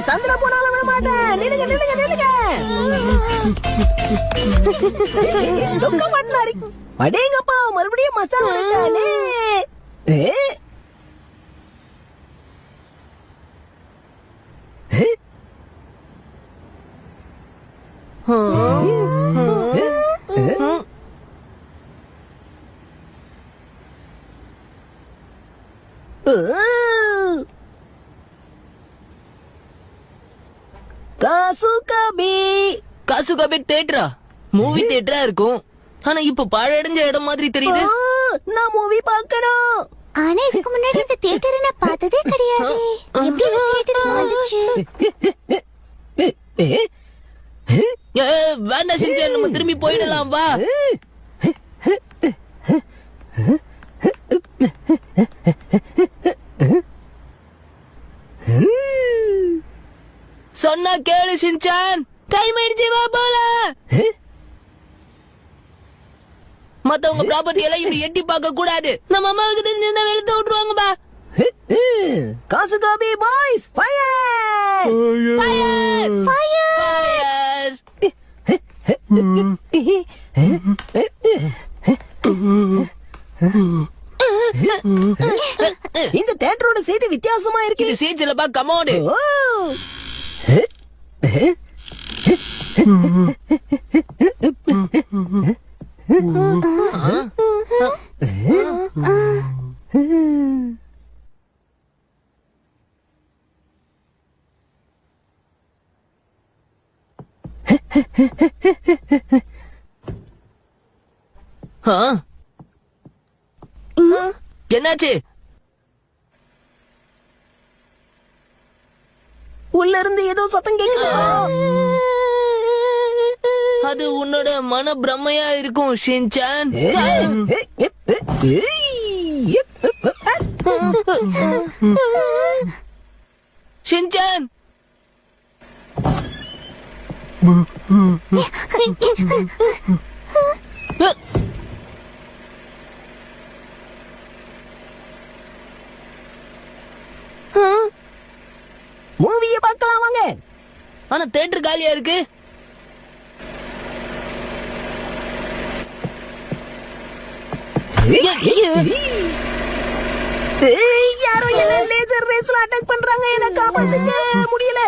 சந்தில போனாலும் விட மாட்டேன். நில்லுங்க நில்லுங்க நில்லுங்க. சுக்க மாட்டாரி. அடேங்கப்பா மறுபடியும் மசாலா வச்சானே. காசுகாபி தியேட்டரா? மூவி தியேட்டரா இருக்கும். ஆனா இப்ப பாழடைஞ்ச இடம் மாதிரி தெரியுது. நான் மூவி பார்க்கணும். ஆனா இதுக்கு முன்னாடி இந்த தியேட்டரை நான் பார்த்ததே கிடையாது. எப்படி இந்த தியேட்டருக்கு வந்துச்சு? வேண்டாம் சின்சான், நம்ம திரும்பி போயிடலாம் வா. சொன்னா கேளு சின்சான், டைம் ஆயிடுச்சு வா போலாம். மத்தவங்க ப்ராப்பர்ட்டி எல்லாம் இப்படி எட்டி பார்க்க கூடாது. நம்ம அம்மாவுக்கு தெரிஞ்சா வெளுத்து விட்டுருவாங்க பா. காசுகாபி பாய்ஸ் ஃபயர் ஃபயர் ஃபயர். இந்த தியேட்டரோட சீட் வித்தியாசமா இருக்கு. இது சீட் இல்லப்பா, கமோடு. என்னாச்சு? உள்ள இருந்து ஏதோ சத்தம் கேக்குது. அது உன்னோட மன பிரம்மையா இருக்கும் ஷின்சான். ஷின்சான், மூவிய பார்க்கலாம் வாங்க. ஆனா தியேட்டர் காலியா இருக்கு. யாரோ என்ன லேசர் ரேஸ்ல அட்டாக் பண்றாங்க. என்ன காப்பாத்துங்க முடியல.